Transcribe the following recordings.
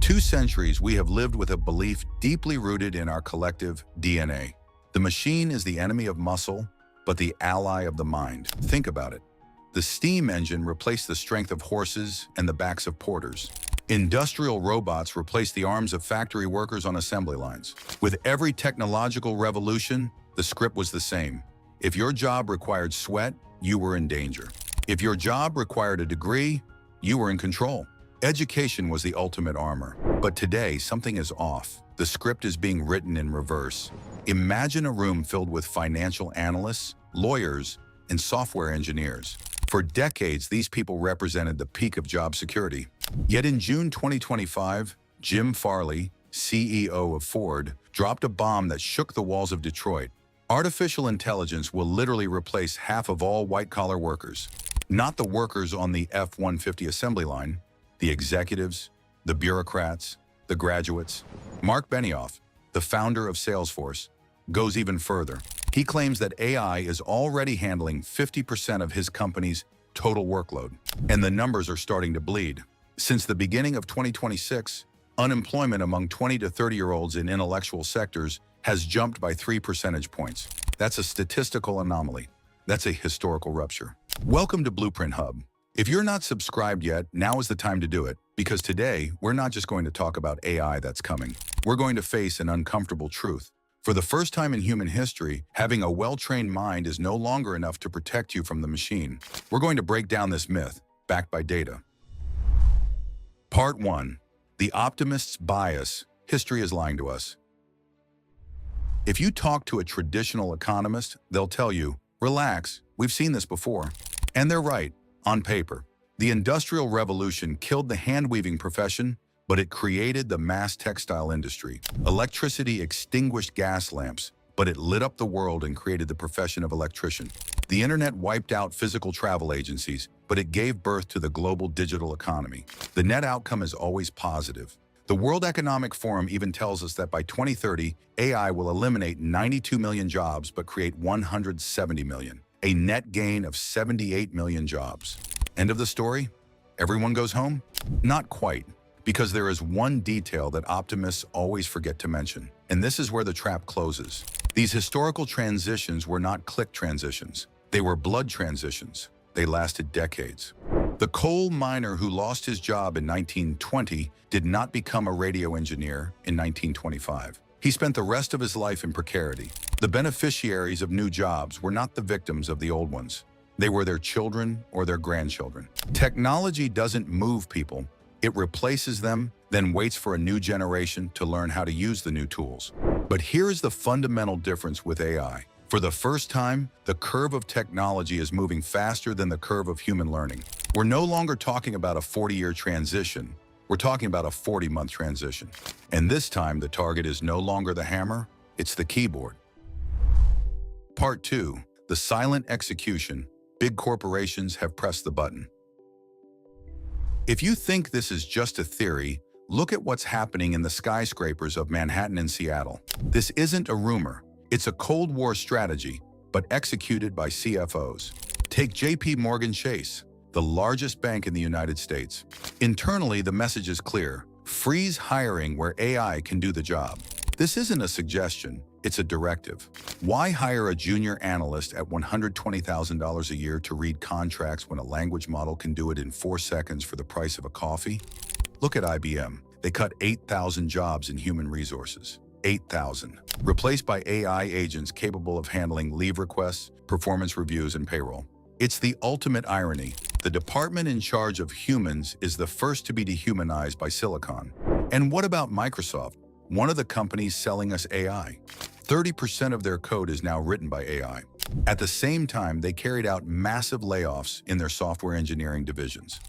2 centuries, we have lived with a belief deeply rooted in our collective DNA. The machine is the enemy of muscle, but the ally of the mind. Think about it. The steam engine replaced the strength of horses and the backs of porters. Industrial robots replaced the arms of factory workers on assembly lines. With every technological revolution, the script was the same. If your job required sweat, you were in danger. If your job required a degree, you were in control. Education was the ultimate armor. But today, something is off. The script is being written in reverse. Imagine a room filled with financial analysts, lawyers, and software engineers. For decades, these people represented the peak of job security. Yet in June 2025, Jim Farley, CEO of Ford, dropped a bomb that shook the walls of Detroit. Artificial intelligence will literally replace half of all white-collar workers. Not the workers on the F-150 assembly line, the executives, the bureaucrats, the graduates. Mark Benioff, the founder of Salesforce, goes even further. He claims that AI is already handling 50% of his company's total workload, and the numbers are starting to bleed. Since the beginning of 2026, unemployment among 20 to 30-year-olds in intellectual sectors has jumped by 3 percentage points. That's a statistical anomaly. That's a historical rupture. Welcome to Blueprint Hub. If you're not subscribed yet, now is the time to do it, because today, we're not just going to talk about AI that's coming. We're going to face an uncomfortable truth. For the first time in human history, having a well-trained mind is no longer enough to protect you from the machine. We're going to break down this myth, backed by data. Part 1. The optimist's bias. History is lying to us. If you talk to a traditional economist, they'll tell you, relax, we've seen this before. And they're right, on paper. The Industrial Revolution killed the hand-weaving profession, but it created the mass textile industry. Electricity extinguished gas lamps, but it lit up the world and created the profession of electrician. The internet wiped out physical travel agencies, but it gave birth to the global digital economy. The net outcome is always positive. The World Economic Forum even tells us that by 2030, AI will eliminate 92 million jobs but create 170 million, a net gain of 78 million jobs. End of the story? Everyone goes home? Not quite. Because there is one detail that optimists always forget to mention, and this is where the trap closes. These historical transitions were not click transitions. They were blood transitions. They lasted decades. The coal miner who lost his job in 1920 did not become a radio engineer in 1925. He spent the rest of his life in precarity. The beneficiaries of new jobs were not the victims of the old ones. They were their children or their grandchildren. Technology doesn't move people. It replaces them, then waits for a new generation to learn how to use the new tools. But here is the fundamental difference with AI. For the first time, the curve of technology is moving faster than the curve of human learning. We're no longer talking about a 40-year transition. We're talking about a 40-month transition. And this time, the target is no longer the hammer, it's the keyboard. Part 2. The silent execution. Big corporations have pressed the button. If you think this is just a theory, look at what's happening in the skyscrapers of Manhattan and Seattle. This isn't a rumor. It's a Cold War strategy, but executed by CFOs. Take JP Morgan Chase, the largest bank in the United States. Internally, the message is clear. Freeze hiring where AI can do the job. This isn't a suggestion, it's a directive. Why hire a junior analyst at $120,000 a year to read contracts when a language model can do it in 4 seconds for the price of a coffee? Look at IBM. They cut 8,000 jobs in human resources. 8,000. Replaced by AI agents capable of handling leave requests, performance reviews, and payroll. It's the ultimate irony. The department in charge of humans is the first to be dehumanized by Silicon. And what about Microsoft? One of the companies selling us AI. 30% of their code is now written by AI. At the same time, they carried out massive layoffs in their software engineering divisions.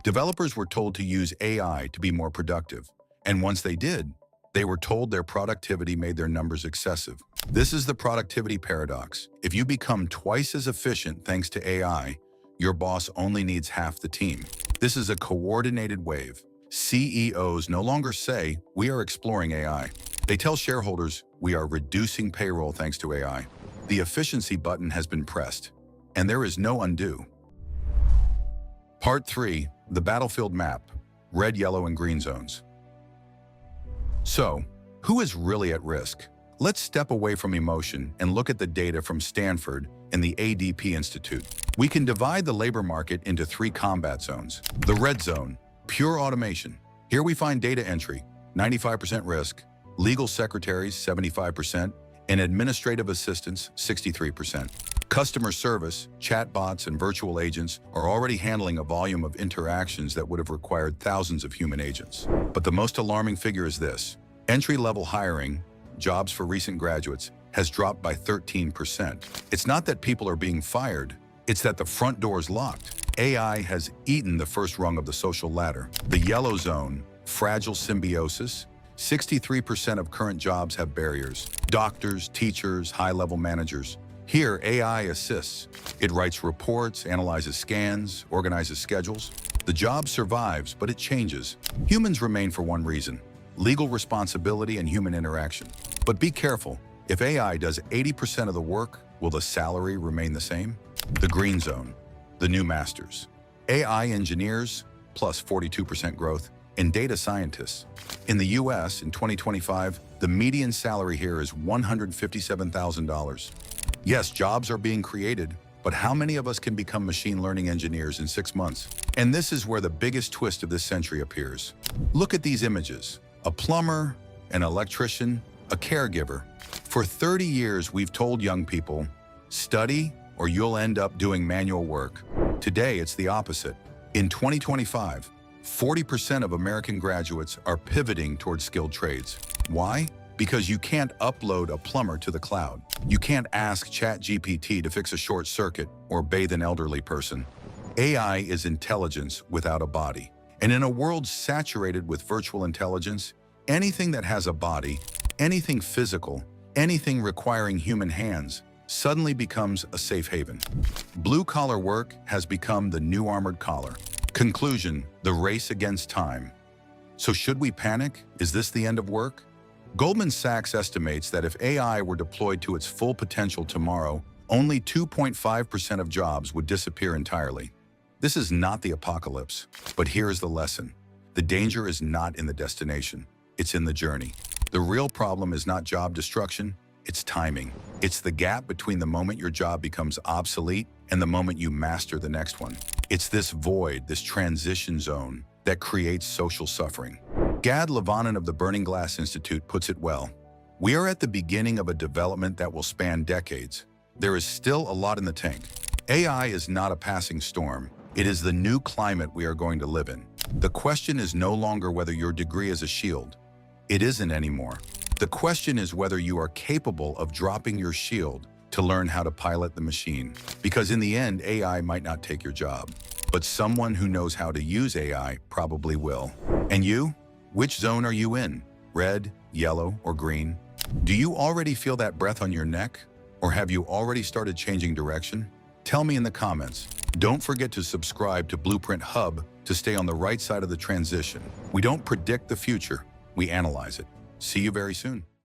Developers were told to use AI to be more productive. And once they did, they were told their productivity made their numbers excessive. This is the productivity paradox. If you become twice as efficient thanks to AI, your boss only needs half the team. This is a coordinated wave. CEOs no longer say, we are exploring AI. They tell shareholders, we are reducing payroll thanks to AI. The efficiency button has been pressed, and there is no undo. Part 3. The battlefield map. Red, yellow, and green zones. So, who is really at risk? Let's step away from emotion and look at the data from Stanford and the ADP Institute. We can divide the labor market into 3 combat zones. The red zone, pure automation. Here we find data entry, 95% risk, legal secretaries, 75%, and administrative assistants, 63%. Customer service, chatbots, and virtual agents are already handling a volume of interactions that would have required thousands of human agents. But the most alarming figure is this. Entry-level hiring, jobs for recent graduates, has dropped by 13%. It's not that people are being fired, it's that the front door is locked. AI has eaten the first rung of the social ladder. The yellow zone, fragile symbiosis, 63% of current jobs have barriers. Doctors, teachers, high-level managers. Here, AI assists. It writes reports, analyzes scans, organizes schedules. The job survives, but it changes. Humans remain for one reason: legal responsibility and human interaction. But be careful. If AI does 80% of the work, will the salary remain the same? The green zone, the new masters. AI engineers, plus 42% growth, and data scientists. In the US, in 2025, the median salary here is $157,000. Yes, jobs are being created, but how many of us can become machine learning engineers in 6 months? And this is where the biggest twist of this century appears. Look at these images. A plumber, an electrician, a caregiver. For 30 years, we've told young people, study or you'll end up doing manual work. Today, it's the opposite. In 2025, 40% of American graduates are pivoting towards skilled trades. Why? Because you can't upload a plumber to the cloud. You can't ask ChatGPT to fix a short circuit or bathe an elderly person. AI is intelligence without a body. And in a world saturated with virtual intelligence, anything that has a body, anything physical, anything requiring human hands, suddenly becomes a safe haven. Blue-collar work has become the new armored collar. Conclusion: the race against time. So should we panic? Is this the end of work? Goldman Sachs estimates that if AI were deployed to its full potential tomorrow, only 2.5% of jobs would disappear entirely. This is not the apocalypse, but here is the lesson. The danger is not in the destination, it's in the journey. The real problem is not job destruction, it's timing. It's the gap between the moment your job becomes obsolete and the moment you master the next one. It's this void, this transition zone, that creates social suffering. Gad Levanon of the Burning Glass Institute puts it well. We are at the beginning of a development that will span decades. There is still a lot in the tank. AI is not a passing storm. It is the new climate we are going to live in. The question is no longer whether your degree is a shield. It isn't anymore. The question is whether you are capable of dropping your shield to learn how to pilot the machine. Because in the end, AI might not take your job, but someone who knows how to use AI probably will. And you? Which zone are you in? Red, yellow, or green? Do you already feel that breath on your neck? Or have you already started changing direction? Tell me in the comments. Don't forget to subscribe to Blueprint Hub to stay on the right side of the transition. We don't predict the future, we analyze it. See you very soon.